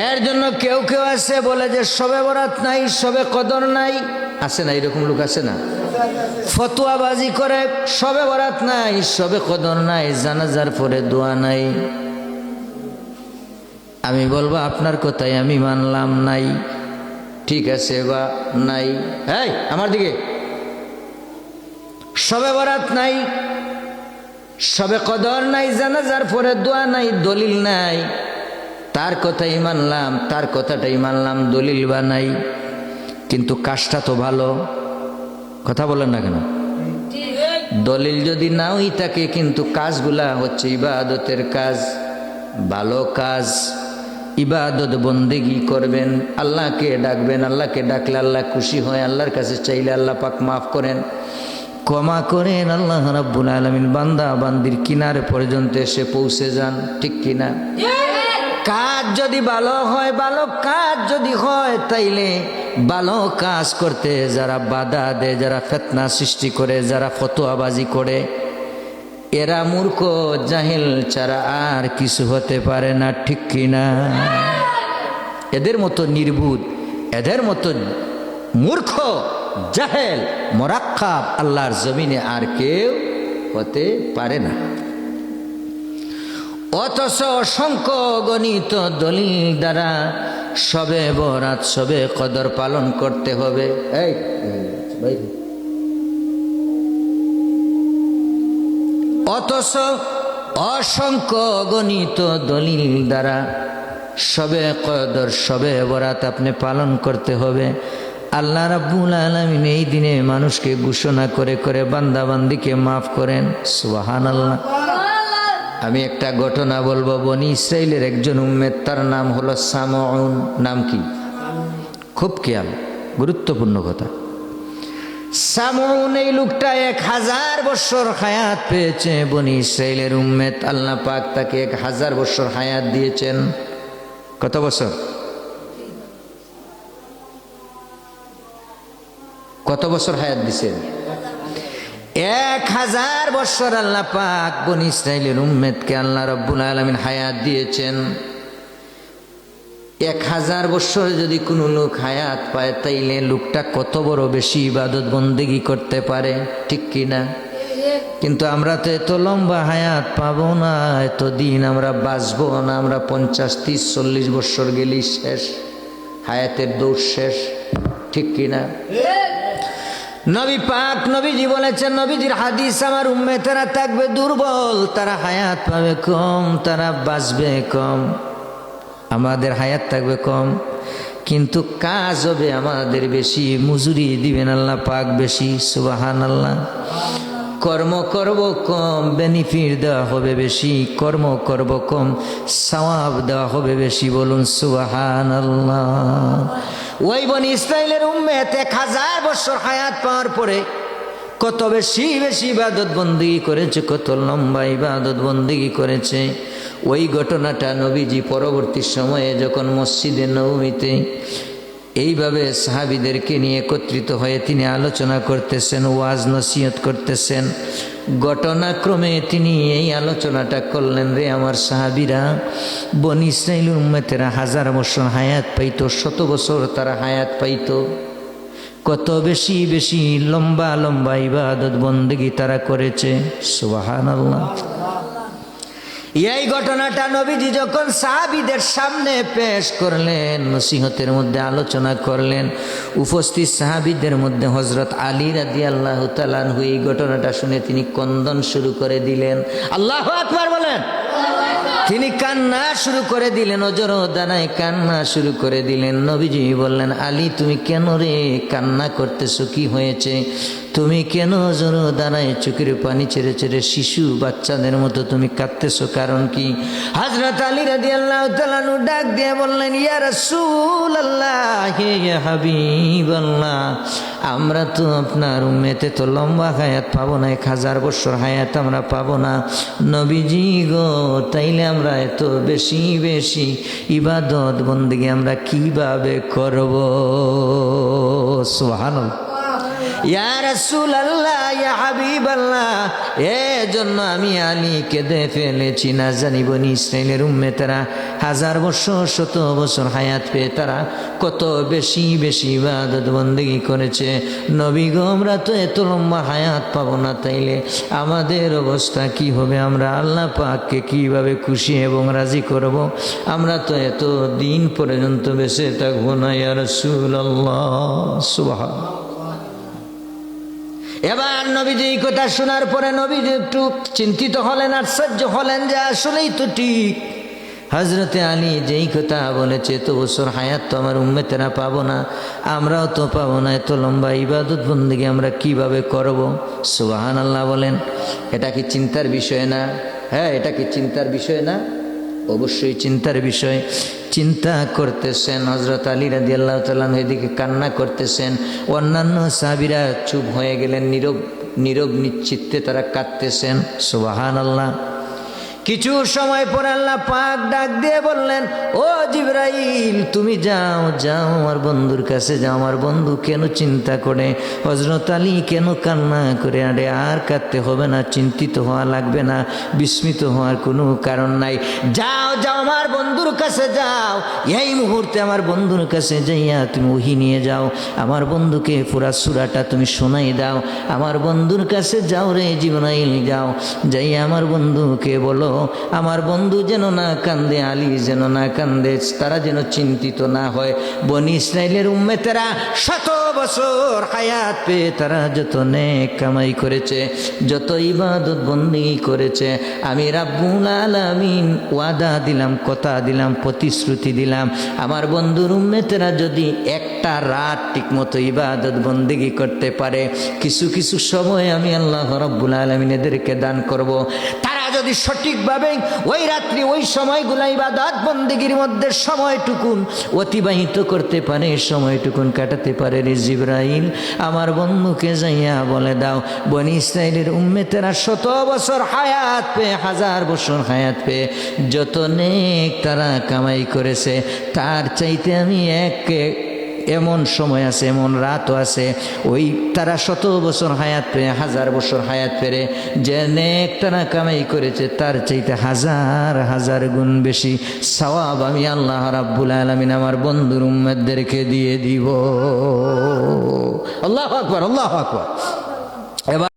এর জন্য কেউ কেউ আছে বলে যে শবে বরাত নাই, শবে কদর নাই, আছে না? এরকম লোক আছে না? ফতোয়াবাজি করে শবে বরাত নাই, শবে কদর নাই, জানাজার পরে দোয়া নাই। আমি বলবো আপনার কথাই আমি মানলাম, নাই, ঠিক আছে বা নাই। এই আমার দিকে, শবে বরাত নাই, শবে কদর নাই, জানাজার পরে দোয়া নাই, দলিল নাই, তার কথাই মানলাম, তার কথাটাই মানলাম, দলিল বা নাই। কিন্তু কাজটা তো ভালো, কথা বলেন না কেন? দলিল যদি নাওই থাকে কিন্তু কাজগুলা হচ্ছে ইবাদতের কাজ, ভালো কাজ। ইবাদত বন্দেগি করবেন, আল্লাহকে ডাকবেন, আল্লাহকে ডাকলে আল্লাহ খুশি হয়, আল্লাহর কাছে চাইলে আল্লাহ পাক মাফ করেন, ক্ষমা করেন। আল্লাহ রাব্বুল আলামিন বান্দা বান্দির কিনারে পর্যন্ত এসে পৌঁছে যান, ঠিক কিনা? কাজ যদি ভালো হয়, ভালো কাজ যদি হয়, তাইলে ভালো কাজ করতে যারা বাধা দেয়, যারা ফিতনা সৃষ্টি করে, যারা ফতোয়াবাজি করে, এরা মূর্খ জাহিল ছাড়া আর কিছু হতে পারে না, ঠিক কিনা? এদের মতো নির্বুধ, এদের মতো মূর্খ জাহেল মোরাক্কাব আল্লাহর জমিনে আর কেউ হতে পারে না। অথচ অসংখ্য গণিত দলিল দ্বারা শবে বরাত, শবে কদর পালন করতে হবে। এই অথচ অসংখ্য গণিত দলিল দ্বারা শবে কদর, শবে বরাত আপনি পালন করতে হবে। আল্লাহ রাব্বুল আলামিন এই দিনে মানুষকে ঘোষণা করে করে বান্দা বান্দিকে মাফ করেন। সুবহানাল্লাহ। আমি একটা ঘটনা বলবো। বনি ইসরাইলের একজন উম্মত, তার নাম হলো সামউন। নাম কি? খুব খেয়াল, গুরুত্বপূর্ণ কথা। সামউন এই লোকটা 1000 বছর হায়াত পেয়েছে। বনি ইসরাইলের উম্মত, আল্লাহ পাক তাকে 1000 বছর হায়াত দিয়েছেন। কত বছর? কত বছর হায়াত দিয়েছেন? 1000 বছর আল্লাহ পাক বনি ইসরাইলের উম্মতকে আল্লাহ রাব্বুল আলামিন হায়াত দিয়েছেন। 1000 বছর যদি কোনো লোক হায়াত পায়, তাইলে লোকটা কত বড় বেশি ইবাদত বন্দেগি করতে পারে, ঠিক কিনা? কিন্তু আমরা তো এত লম্বা হায়াত পাবো না, এত দিন আমরা বাঁচবো না। আমরা 50, 30, 40 বছর গেলেই শেষ, হায়াতের দৌড় শেষ, ঠিক কিনা? নবী পাক নবীজি বলেছেন, নবীজির হাদিস, আমার উম্মতেরা থাকবে দুর্বল, তারা হায়াত পাবে কম, তারা বাঁচবে কম। আমাদের হায়াত থাকবে কম, কিন্তু কাজ হবে আমাদের বেশি, মজুরি দিবেন আল্লাহ পাক বেশি। সুবহানাল্লাহ। কর্ম করব কম, বেনিফিট দেওয়া হবে বেশি। কর্ম করব কম, সওয়াব দেওয়া হবে বেশি। বলুন সুবহানাল্লাহ। ওই বনি ইসরাইলের উম্মত 1000 বছর হায়াত পাওয়ার পরে কত বেশি বেশি ইবাদত বন্দেগি করেছে, কত লম্বা ইবাদত বন্দেগি করেছে। ওই ঘটনাটা নবীজি পরবর্তী সময়ে যখন মসজিদে নববীতে এইভাবে সাহাবীদেরকে নিয়ে একত্রিত হয়ে তিনি আলোচনা করতেছেন, ওয়াজ নসিহত করতেছেন, ঘটনাক্রমে তিনি এই আলোচনাটা করলেন, রে আমার সাহাবীরা, বনি ইসরাইল উম্মতেরা 1000 বছর হায়াত পাইতো, 100 বছর তারা হায়াত পাইতো। কত বেশি বেশি লম্বা লম্বা ইবাদত বন্দেগি তারা করেছে। সুবহানাল্লাহ। এই ঘটনাটা নবীজি যখন সাহাবীদের সামনে পেশ করলেন, নসিহতের মধ্যে আলোচনা করলেন, উপস্থিত সাহাবীদের মধ্যে হযরত আলী রাদিয়াল্লাহু তাআলা আনহু এই ঘটনাটা শুনে তিনি ক্রন্দন শুরু করে দিলেন। আল্লাহু আকবার বলেন। তিনি কান্না শুরু করে দিলেন, অজর দানায় কান্না শুরু করে দিলেন। নবীজি বললেন, আলী তুমি কেন রে কান্না করতেছো, কি হয়েছে? তুমি কেন অজর দানায় চোখের পানি ছেড়ে ছেড়ে শিশু বাচ্চাদের মতো তুমি কাঁদতেছো, কারণ কি? হযরত আলী রাদিয়াল্লাহু তাআলা ডাক দিয়ে বললেন, ইয়া রাসূলুল্লাহ, হে হাবিবাল্লাহ, আমরা তো আপনার উম্মতে তো লম্বা হায়াত পাবো না, 1000 বছর হায়াত আমরা পাবো না নবীজি গো। তাইলে আমরা এত বেশি বেশি ইবাদত বন্দেগি আমরা কিভাবে করব? সুবহানাল্লাহ। ইয়া রাসূলুল্লাহ, ইয়া হাবিবাল্লাহ, এজন্য আমি আলী কেঁদে ফেলেছি। না জানি বনি ইসরাইলের উম্মতেরা 1000 বছর 100 বছর হায়াত পেয়ে তারা কত বেশি বেশি ইবাদত বন্দেগী করেছে। নবী গো, আমরা তো এত লম্বা হায়াত পাবো না, তাইলে আমাদের অবস্থা কি হবে? আমরা আল্লাহ পাককে কিভাবে খুশি এবং রাজি করব? আমরা তো এত দিন পর্যন্ত বেঁচে থাকবো না। ইয়া রাসূলুল্লাহ, সুবহানাল্লাহ। এবার নবীজি এই কথা শোনার পরে নবীজি একটু চিন্তিত হলেন, আশ্চর্য হলেন যে আসলেই তো ঠিক হযরতে আলী যেই কথা বলেছে, এত বছর হায়াত তো আমার উম্মতেরা পাবো না, আমরাও তো পাবো না, এত লম্বা ইবাদত বন্দেগী আমরা কিভাবে করব? সুবহানাল্লাহ বলেন। এটা কি চিন্তার বিষয় না? হ্যাঁ, এটা কি চিন্তার বিষয় না? অবশ্যই চিন্তার বিষয়। চিন্তা করতেছেন হযরত আলী রাদিয়াল্লাহু তাআলা, এদিকে কান্না করতেছেন, অন্যান্য সাহাবীরা চুপ হয়ে গেলেন, নীরব নিশ্চিত্তে তারা কাঁদতেছেন। সুবহানাল্লাহ। কিছু সময় পর আল্লাহ পাক ডাক দিয়ে বললেন, ও জিবরাইল, তুমি যাও যাও আমার বন্ধুর কাছে যাও। আমার বন্ধু কেন চিন্তা করে, হযরত আলী কেন কান্না করে? আরে আর কাঁদতে হবে না, চিন্তিত হওয়া লাগবে না, বিস্মিত হওয়ার কোনো কারণ নাই। যাও যাও আমার বন্ধুর কাছে যাও, এই মুহূর্তে আমার বন্ধুর কাছে যাইয়া তুমি ওহী নিয়ে যাও, আমার বন্ধুকে পুরা সূরাটা তুমি শোনাই দাও। আমার বন্ধুর কাছে যাও রে জিবরাইল, যাও, যাইয়া আমার বন্ধুকে বলো আমার বন্ধু যেন না কান্দে, আলী যেন না কান্দে, তারা যেন চিন্তিত না হয়। বনি ইসরাইলের উম্মতেরা 100 বছর হায়াত পেয়ে তারা যত নেক কামাই করেছে, যত ইবাদত বন্দেগী করেছে, আমি রাব্বুল আলামিন ওয়াদা দিলাম, কথা দিলাম, প্রতিশ্রুতি দিলাম, আমার বন্ধুর উম্মতেরা যদি একটা রাত ঠিকমতো ইবাদত বন্দেগী করতে পারে, কিছু কিছু সময় আমি আল্লাহ রাব্বুল আলামিন এদেরকে দান করব। তারা যদি সঠিকভাবে ওই রাত্রি ওই সময়গুলো ইবাদত বন্দেগীর মধ্যে সময়টুকুন অতিবাহিত করতে পারে, সময়টুকুন কাটাতে পারে, রে জিবরাইল আমার বন্ধুকে যাইয়া বলে দাও, বনি ইসরাইলের উম্মতেরা 100 বছর হায়াত পেয়ে, 1000 বছর হায়াত পেয়ে যত নেক তারা কামাই করেছে, তার চাইতে আমি এমন সময় আছে, এমন রাতও আছে, ওই তারা 100 বছর হায়াত পেয়ে, 1000 বছর হায়াত পেরে যে নেক তারা কামাই করেছে, তার চাইতে 1000 গুণ বেশি সওয়াব আমি আল্লাহ রাব্বুল আলামিন আমার বন্ধুর উম্মতদেরকে দিয়ে দিব। আল্লাহু আকবার, আল্লাহু আকবার। এবার